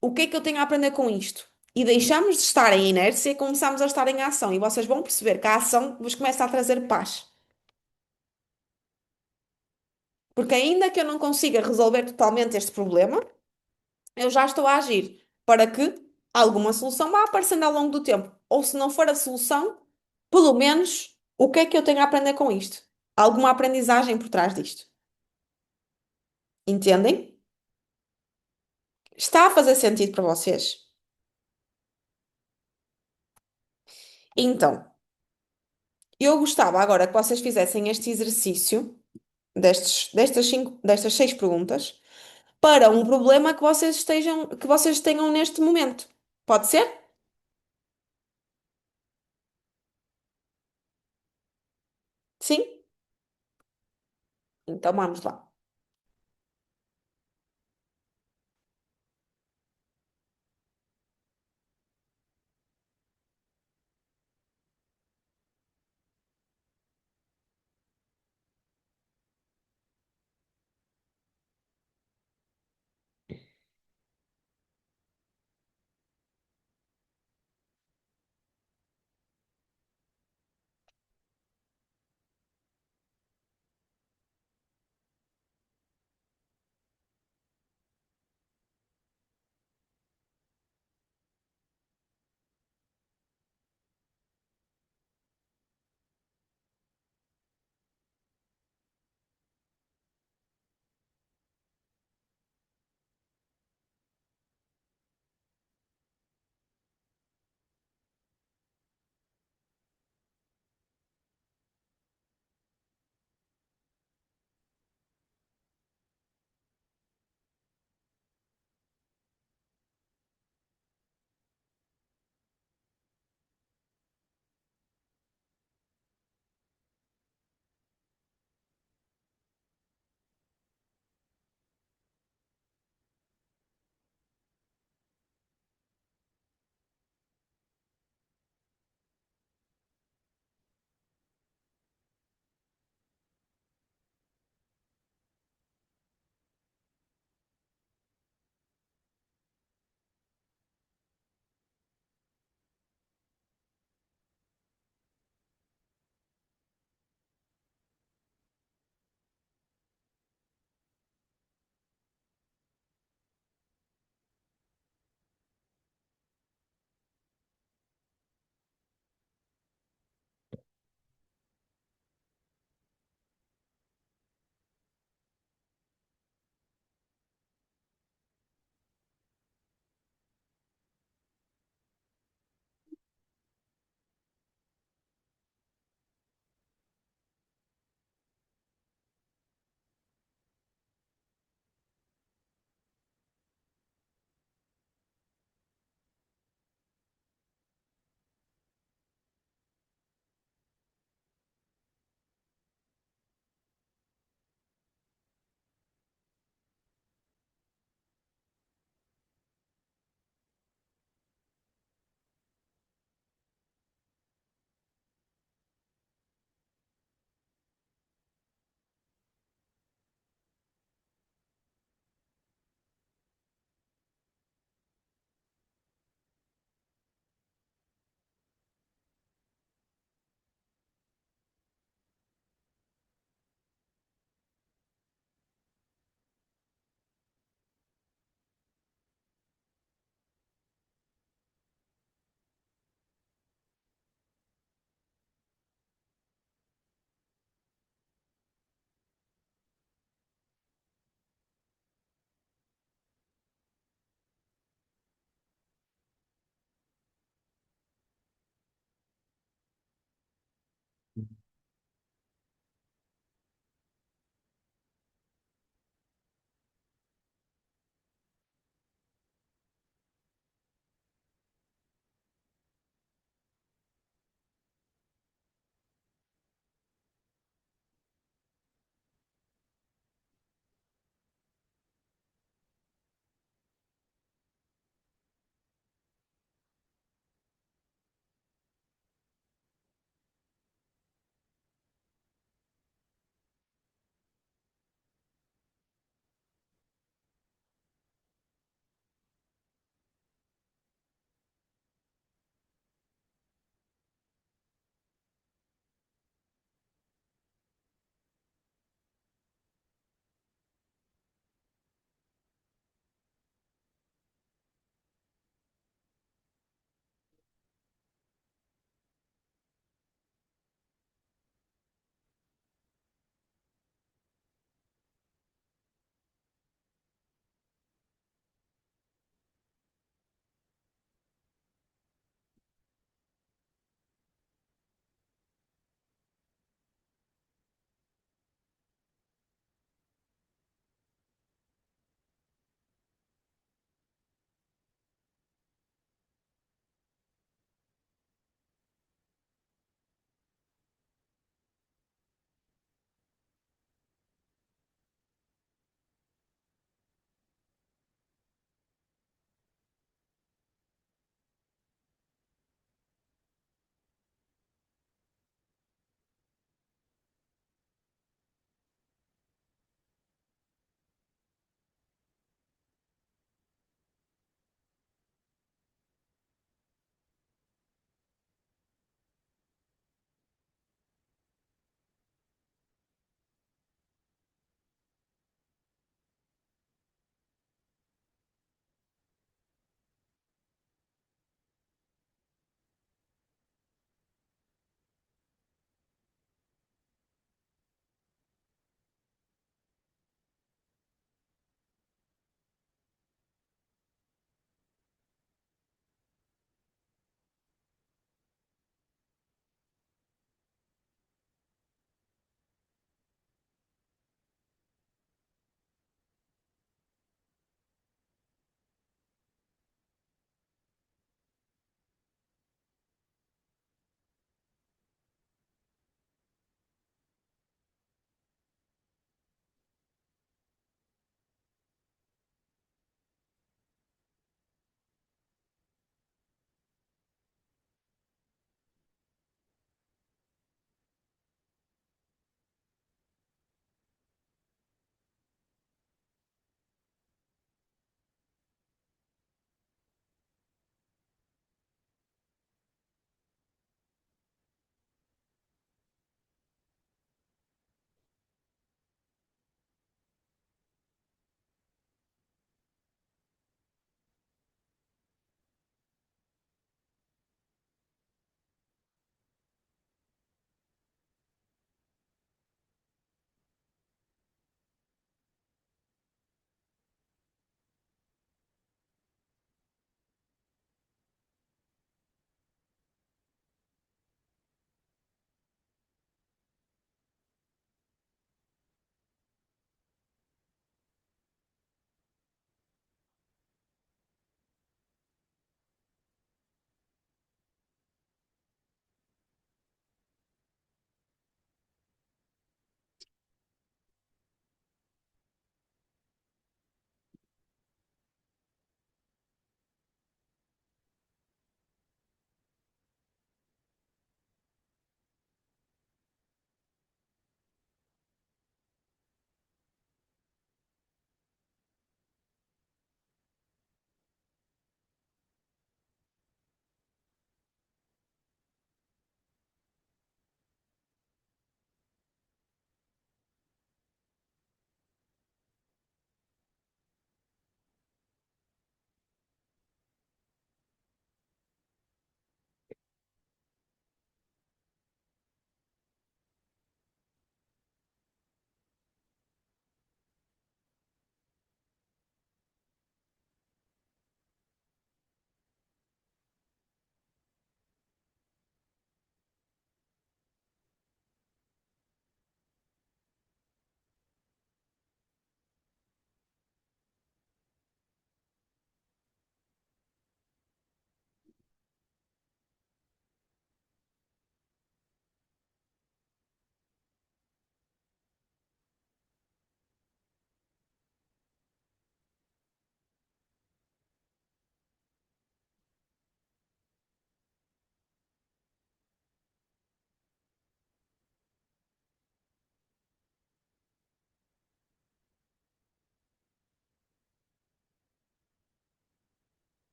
O que é que eu tenho a aprender com isto? E deixamos de estar em inércia e começamos a estar em ação. E vocês vão perceber que a ação vos começa a trazer paz. Porque ainda que eu não consiga resolver totalmente este problema, eu já estou a agir para que alguma solução vá aparecendo ao longo do tempo. Ou se não for a solução, pelo menos o que é que eu tenho a aprender com isto? Alguma aprendizagem por trás disto. Entendem? Está a fazer sentido para vocês? Então, eu gostava agora que vocês fizessem este exercício destas 6 perguntas para um problema que vocês tenham neste momento. Pode ser? Sim? Então vamos lá.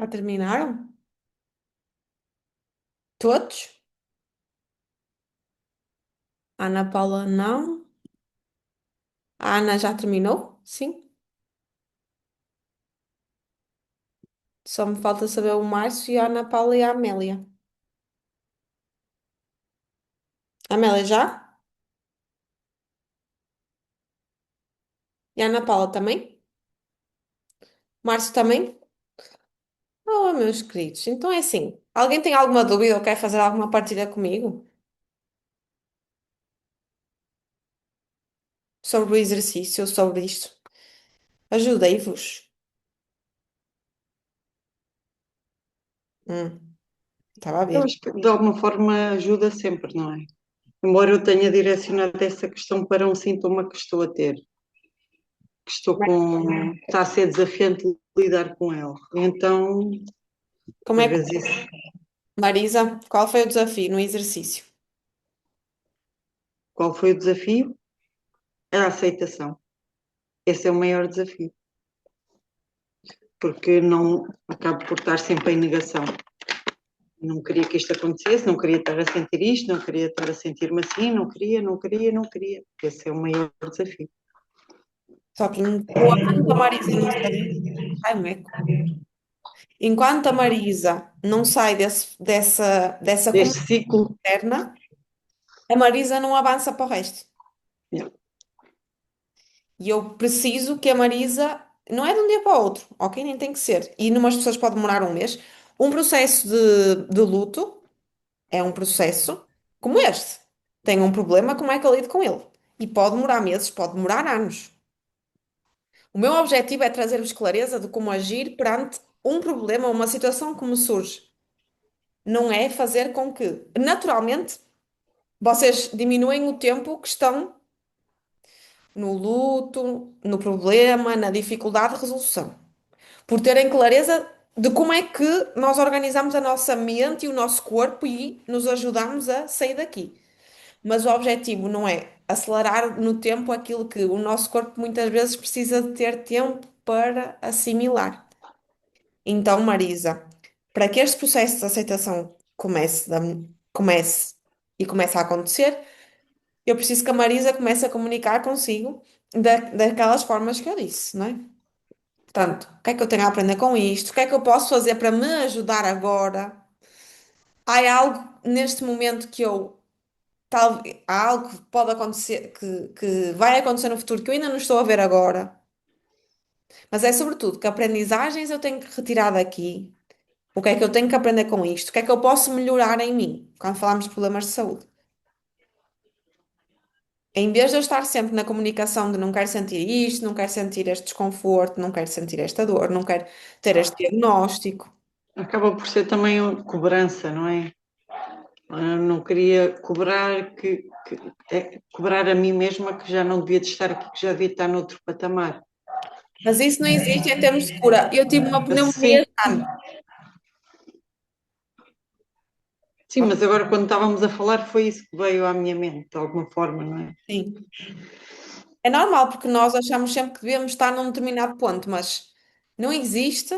Já terminaram? Todos? A Ana Paula não. A Ana já terminou? Sim. Só me falta saber o Márcio e a Ana Paula e a Amélia. A Amélia já? E a Ana Paula também? Márcio também? Oh, meus queridos. Então é assim. Alguém tem alguma dúvida ou quer fazer alguma partilha comigo sobre o exercício, sobre isto? Ajudei-vos. Estava a Eu ver. acho que de alguma forma ajuda sempre, não é? Embora eu tenha direcionado essa questão para um sintoma que estou a ter, que estou com, está a ser desafiante lidar com ele. Então, Como às é que, vezes isso, Marisa, qual foi o desafio no exercício? qual foi o desafio? A aceitação. Esse é o maior desafio, porque não acabo por estar sempre em negação. Não queria que isto acontecesse, não queria estar a sentir isto, não queria estar a sentir-me assim, não queria, não queria, não queria. Esse é o maior desafio. Só que enquanto a Marisa não sai. Ai, meco. Enquanto a Marisa não sai dessa Este comunidade ciclo, interna, a Marisa não avança para o resto. não. E eu preciso que a Marisa, não é de um dia para o outro, ok? Nem tem que ser. E numas pessoas pode demorar um mês. Um processo de luto é um processo como este. Tem um problema, como é que eu lido com ele? E pode demorar meses, pode demorar anos. O meu objetivo é trazer-vos clareza de como agir perante um problema, uma situação que me surge. Não é fazer com que, naturalmente, vocês diminuem o tempo que estão no luto, no problema, na dificuldade de resolução. Por terem clareza de como é que nós organizamos a nossa mente e o nosso corpo e nos ajudamos a sair daqui. Mas o objetivo não é acelerar no tempo aquilo que o nosso corpo muitas vezes precisa de ter tempo para assimilar. Então, Marisa, para que este processo de aceitação comece e comece a acontecer, eu preciso que a Marisa comece a comunicar consigo daquelas formas que eu disse, não é? Portanto, o que é que eu tenho a aprender com isto? O que é que eu posso fazer para me ajudar agora? Há algo neste momento que há algo que pode acontecer, que vai acontecer no futuro que eu ainda não estou a ver agora. Mas é sobretudo que aprendizagens eu tenho que retirar daqui. O que é que eu tenho que aprender com isto? O que é que eu posso melhorar em mim quando falamos de problemas de saúde? Em vez de eu estar sempre na comunicação de não quero sentir isto, não quero sentir este desconforto, não quero sentir esta dor, não quero ter este diagnóstico. Acaba por ser também cobrança, não é? Eu não queria cobrar cobrar a mim mesma que já não devia de estar aqui, que já devia estar noutro patamar. Mas isso não existe em termos de cura. Eu tive uma pneumonia Sim, este ano. sim, mas agora quando estávamos a falar foi isso que veio à minha mente, de alguma forma, não é? Sim. É normal, porque nós achamos sempre que devemos estar num determinado ponto, mas não existe,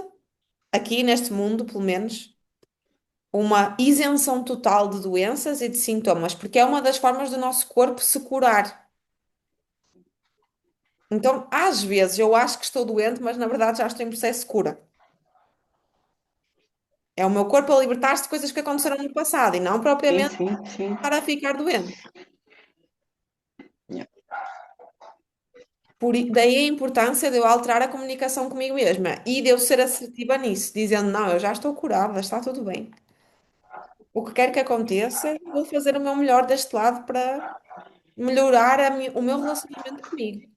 aqui neste mundo, pelo menos, uma isenção total de doenças e de sintomas, porque é uma das formas do nosso corpo se curar. Então, às vezes, eu acho que estou doente, mas na verdade já estou em processo de cura. É o meu corpo a libertar-se de coisas que aconteceram no passado e não Sim, propriamente sim, sim. para ficar doente. Yeah. Daí a importância de eu alterar a comunicação comigo mesma e de eu ser assertiva nisso, dizendo: não, eu já estou curada, está tudo bem. O que quer que aconteça, vou fazer o meu melhor deste lado para melhorar o meu relacionamento comigo.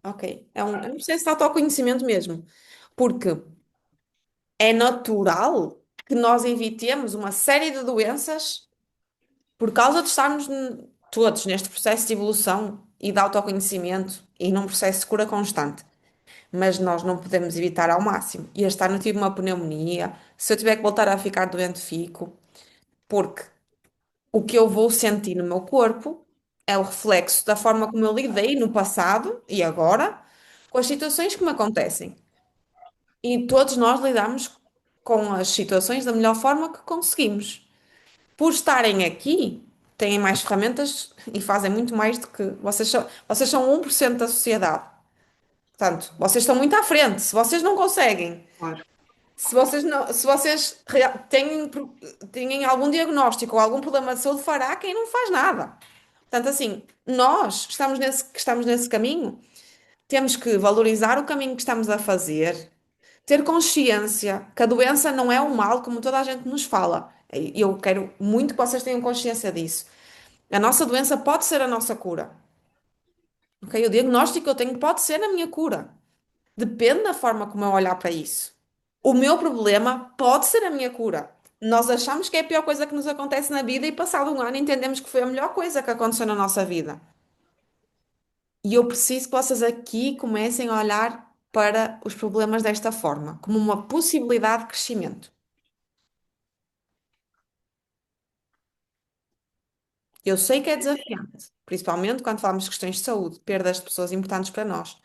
Ok? É um processo de autoconhecimento mesmo. Porque é natural que nós evitemos uma série de doenças por causa de estarmos todos neste processo de evolução e de autoconhecimento e num processo de cura constante. Mas nós não podemos evitar ao máximo. E este ano tive uma pneumonia. Se eu tiver que voltar a ficar doente, fico. Porque o que eu vou sentir no meu corpo é o reflexo da forma como eu lidei no passado e agora com as situações que me acontecem. E todos nós lidamos com as situações da melhor forma que conseguimos. Por estarem aqui, têm mais ferramentas e fazem muito mais do que vocês são 1% da sociedade. Portanto, vocês estão muito à frente. Se vocês não conseguem, Claro, se vocês têm algum diagnóstico ou algum problema de saúde, fará quem não faz nada. Portanto, assim, nós que estamos nesse caminho, temos que valorizar o caminho que estamos a fazer, ter consciência que a doença não é um mal, como toda a gente nos fala. E eu quero muito que vocês tenham consciência disso. A nossa doença pode ser a nossa cura. Ok? O diagnóstico que eu tenho pode ser a minha cura. Depende da forma como eu olhar para isso. O meu problema pode ser a minha cura. Nós achamos que é a pior coisa que nos acontece na vida e passado um ano entendemos que foi a melhor coisa que aconteceu na nossa vida. E eu preciso que vocês aqui comecem a olhar para os problemas desta forma, como uma possibilidade de crescimento. Eu sei que é desafiante, principalmente quando falamos de questões de saúde, perdas de pessoas importantes para nós,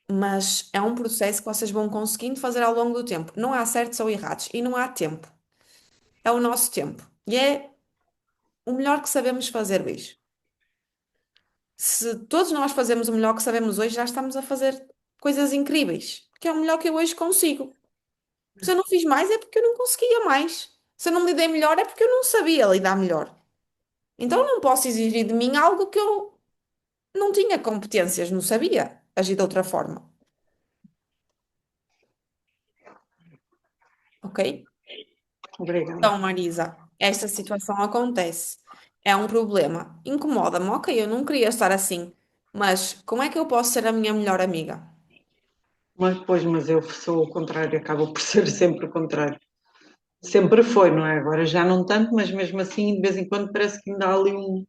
mas é um processo que vocês vão conseguindo fazer ao longo do tempo. Não há certos ou errados e não há tempo. É o nosso tempo. E é o melhor que sabemos fazer hoje. Se todos nós fazemos o melhor que sabemos hoje, já estamos a fazer coisas incríveis, que é o melhor que eu hoje consigo. Se eu não fiz mais, é porque eu não conseguia mais. Se eu não me lidei melhor, é porque eu não sabia lidar melhor. Então eu não posso exigir de mim algo que eu não tinha competências, não sabia agir de outra forma. Ok? obrigada. Então, Marisa, esta situação acontece. É um problema. Incomoda-me. Ok, eu não queria estar assim. Mas como é que eu posso ser a minha melhor amiga? Mas eu sou o contrário, acaba por ser sempre o contrário. Sempre foi, não é? Agora já não tanto, mas mesmo assim, de vez em quando parece que ainda há ali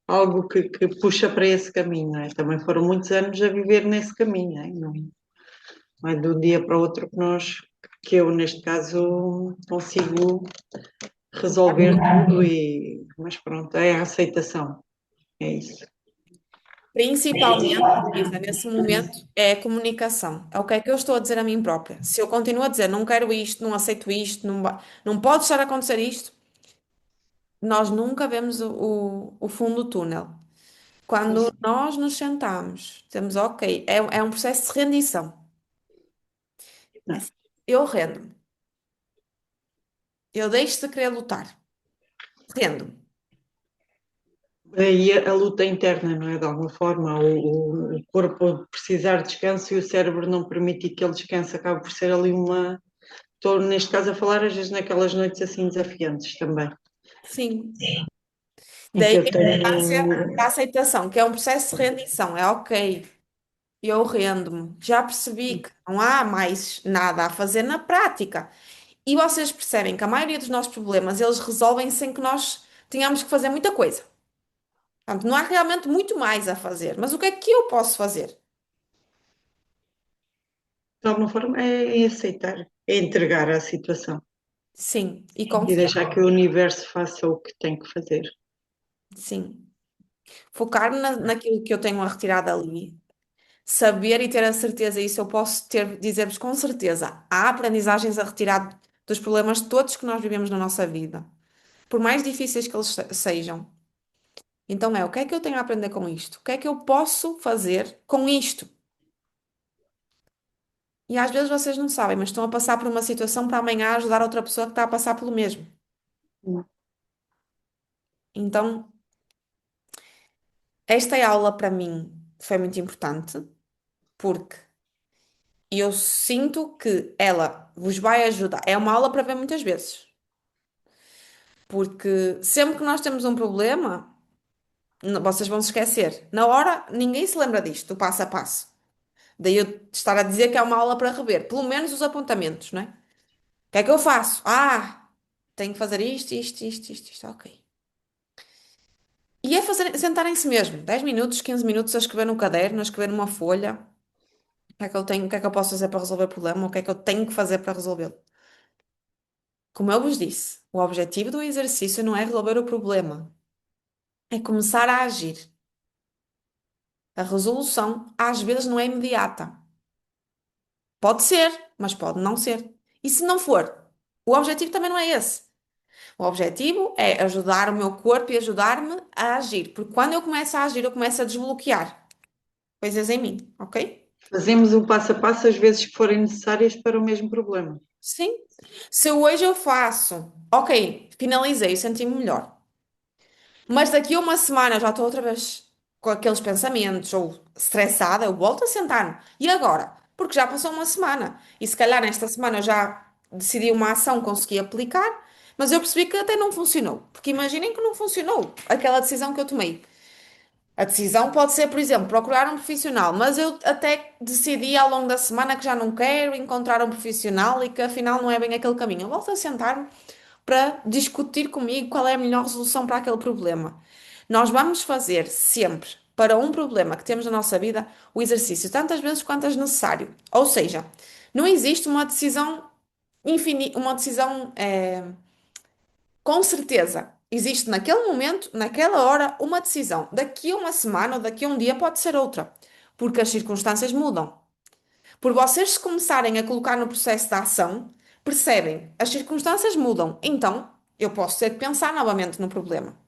algo que puxa para esse caminho, não é? Também foram muitos anos a viver nesse caminho, não é? Não é de um dia para o outro que eu, neste caso, consigo resolver tudo mas pronto, é a aceitação, é isso. Principalmente, Marisa, nesse momento, é a comunicação. É o que é que eu estou a dizer a mim própria. Se eu continuo a dizer não quero isto, não aceito isto, não pode estar a acontecer isto, nós nunca vemos o fundo do túnel. Quando nós nos sentamos, dizemos, ok, é um processo de rendição. É assim, eu rendo-me, eu deixo de querer lutar, rendo-me. Aí a luta interna, não é? De alguma forma, o corpo precisar de descanso e o cérebro não permitir que ele descanse, acaba por ser ali uma. Estou, neste caso, a falar às vezes naquelas noites assim desafiantes também, Sim. em que Daí eu a importância tenho. da aceitação, que é um processo de rendição. É ok, eu rendo-me. Já percebi que não há mais nada a fazer na prática. E vocês percebem que a maioria dos nossos problemas, eles resolvem sem que nós tenhamos que fazer muita coisa. Portanto, não há realmente muito mais a fazer. Mas o que é que eu posso fazer? De alguma forma, é aceitar, é entregar à situação Sim, e e confiar. deixar que o universo faça o que tem que fazer. Sim. Focar naquilo que eu tenho a retirar dali. Saber e ter a certeza, isso eu posso dizer-vos com certeza. Há aprendizagens a retirar dos problemas todos que nós vivemos na nossa vida. Por mais difíceis que eles sejam. Então o que é que eu tenho a aprender com isto? O que é que eu posso fazer com isto? E às vezes vocês não sabem, mas estão a passar por uma situação para amanhã ajudar outra pessoa que está a passar pelo mesmo. Então, esta aula para mim foi muito importante, porque eu sinto que ela vos vai ajudar. É uma aula para ver muitas vezes, porque sempre que nós temos um problema, vocês vão se esquecer. Na hora, ninguém se lembra disto, do passo a passo. Daí eu estar a dizer que é uma aula para rever, pelo menos os apontamentos, não é? O que é que eu faço? Ah, tenho que fazer isto, isto, isto, isto, isto, ok. E é fazer, sentarem-se mesmo, 10 minutos, 15 minutos a escrever no caderno, a escrever numa folha. O que é que eu tenho, o que é que eu posso fazer para resolver o problema? O que é que eu tenho que fazer para resolvê-lo? Como eu vos disse, o objetivo do exercício não é resolver o problema, é começar a agir. A resolução às vezes não é imediata. Pode ser, mas pode não ser. E se não for, o objetivo também não é esse. O objetivo é ajudar o meu corpo e ajudar-me a agir, porque quando eu começo a agir, eu começo a desbloquear coisas em mim, ok? Fazemos o passo a passo as vezes que forem necessárias para o mesmo problema. Sim. Se hoje eu faço, ok, finalizei, senti-me melhor. Mas daqui a uma semana eu já estou outra vez com aqueles pensamentos ou estressada, eu volto a sentar-me. E agora? Porque já passou uma semana. E se calhar nesta semana eu já decidi uma ação, consegui aplicar, mas eu percebi que até não funcionou. Porque imaginem que não funcionou aquela decisão que eu tomei. A decisão pode ser, por exemplo, procurar um profissional, mas eu até decidi ao longo da semana que já não quero encontrar um profissional e que afinal não é bem aquele caminho. Eu volto a sentar-me para discutir comigo qual é a melhor resolução para aquele problema. Nós vamos fazer sempre, para um problema que temos na nossa vida, o exercício tantas vezes quantas necessário. Ou seja, não existe uma decisão infinita, uma decisão com certeza. Existe naquele momento, naquela hora, uma decisão. Daqui a uma semana ou daqui a um dia pode ser outra, porque as circunstâncias mudam. Por vocês se começarem a colocar no processo da ação, percebem, as circunstâncias mudam, então eu posso ter que pensar novamente no problema.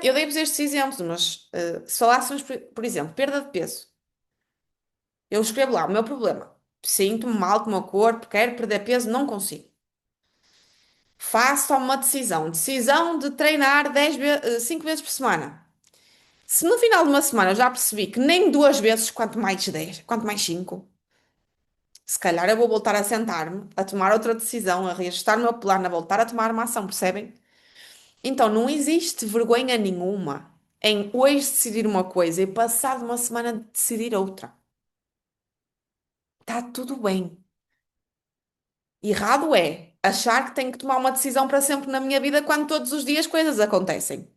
Eu dei-vos estes exemplos, mas se falássemos, por exemplo, perda de peso, eu escrevo lá o meu problema. Sinto-me mal com o meu corpo, quero perder peso, não consigo. Faço uma decisão. Decisão de treinar 5 vezes por semana. Se no final de uma semana eu já percebi que nem 2 vezes, quanto mais 10, quanto mais 5, se calhar eu vou voltar a sentar-me, a tomar outra decisão, a reajustar o meu plano, a voltar a tomar uma ação, percebem? Então não existe vergonha nenhuma em hoje decidir uma coisa e passado uma semana decidir outra. Está tudo bem. Errado é achar que tenho que tomar uma decisão para sempre na minha vida quando todos os dias coisas acontecem.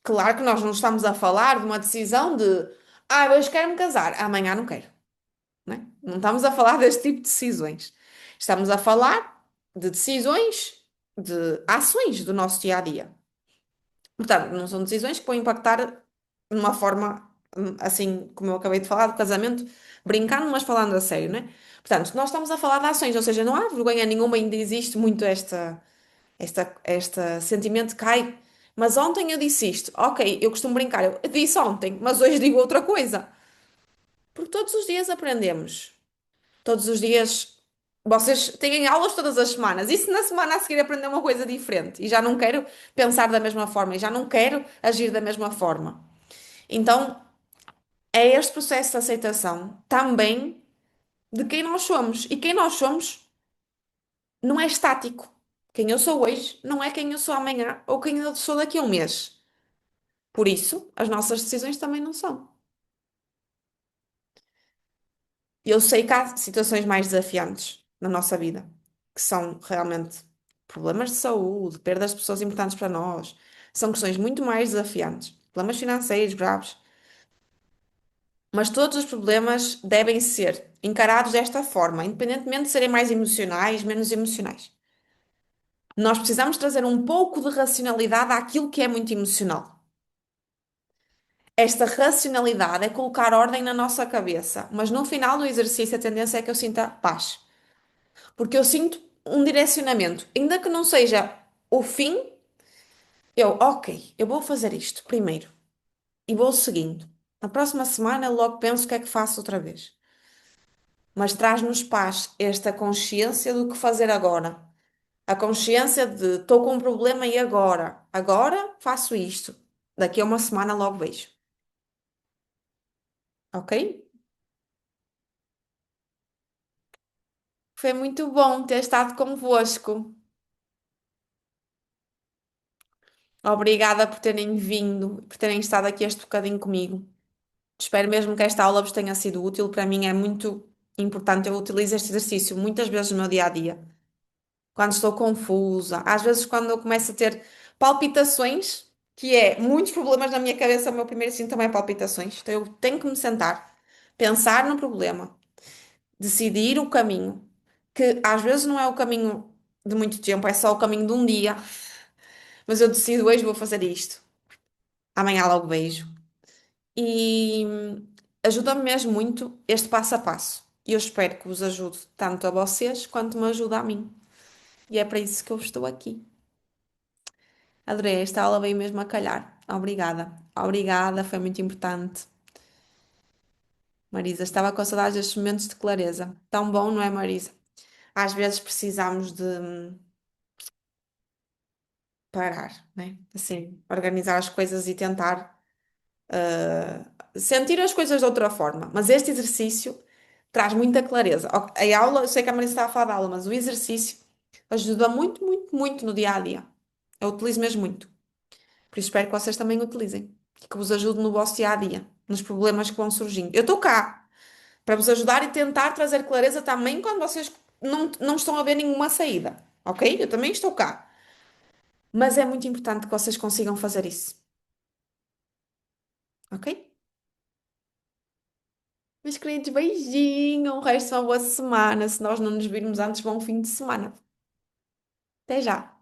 Claro que nós não estamos a falar de uma decisão de hoje quero-me casar, amanhã não quero, né? Não estamos a falar deste tipo de decisões. Estamos a falar de decisões, de ações do nosso dia a dia. Portanto, não são decisões que vão impactar de uma forma assim, como eu acabei de falar, do casamento, brincando, mas falando a sério, né? Portanto, nós estamos a falar de ações, ou seja, não há vergonha nenhuma, ainda existe muito este sentimento cai. Mas ontem eu disse isto. Ok, eu costumo brincar. Eu disse ontem, mas hoje digo outra coisa. Porque todos os dias aprendemos. Todos os dias. Vocês têm aulas todas as semanas. E se na semana a seguir aprender uma coisa diferente? E já não quero pensar da mesma forma. E já não quero agir da mesma forma. Então, é este processo de aceitação também de quem nós somos. E quem nós somos não é estático. Quem eu sou hoje não é quem eu sou amanhã ou quem eu sou daqui a um mês. Por isso, as nossas decisões também não são. Eu sei que há situações mais desafiantes na nossa vida, que são realmente problemas de saúde, perdas de pessoas importantes para nós. São questões muito mais desafiantes. Problemas financeiros graves. Mas todos os problemas devem ser encarados desta forma, independentemente de serem mais emocionais, menos emocionais. Nós precisamos trazer um pouco de racionalidade àquilo que é muito emocional. Esta racionalidade é colocar ordem na nossa cabeça, mas no final do exercício a tendência é que eu sinta paz, porque eu sinto um direcionamento, ainda que não seja o fim, ok, eu vou fazer isto primeiro e vou seguindo. Na próxima semana eu logo penso o que é que faço outra vez. Mas traz-nos paz esta consciência do que fazer agora. A consciência de estou com um problema e agora? Agora faço isto. Daqui a uma semana logo vejo. Ok? Foi muito bom ter estado convosco. Obrigada por terem vindo, por terem estado aqui este bocadinho comigo. Espero mesmo que esta aula vos tenha sido útil. Para mim é muito importante. Eu utilizo este exercício muitas vezes no meu dia a dia. Quando estou confusa, às vezes quando eu começo a ter palpitações, que é muitos problemas na minha cabeça, o meu primeiro sintoma é palpitações. Então eu tenho que me sentar, pensar no problema, decidir o caminho, que às vezes não é o caminho de muito tempo, é só o caminho de um dia, mas eu decido hoje vou fazer isto. Amanhã logo vejo. E ajuda-me mesmo muito este passo a passo. E eu espero que vos ajude tanto a vocês quanto me ajuda a mim. E é para isso que eu estou aqui. Adorei, esta aula veio mesmo a calhar. Obrigada. Obrigada, foi muito importante. Marisa, estava com saudades destes momentos de clareza. Tão bom, não é, Marisa? Às vezes precisamos de parar, né? Assim, organizar as coisas e tentar sentir as coisas de outra forma. Mas este exercício traz muita clareza. A aula, eu sei que a Marisa estava a falar da aula, mas o exercício ajuda muito, muito, muito no dia a dia. Eu utilizo mesmo muito. Por isso espero que vocês também utilizem e que vos ajude no vosso dia a dia, nos problemas que vão surgindo. Eu estou cá para vos ajudar e tentar trazer clareza também quando vocês não estão a ver nenhuma saída, ok? Eu também estou cá. Mas é muito importante que vocês consigam fazer isso, ok? Meus queridos, beijinho, um resto de uma boa semana. Se nós não nos virmos antes, bom fim de semana. Até já!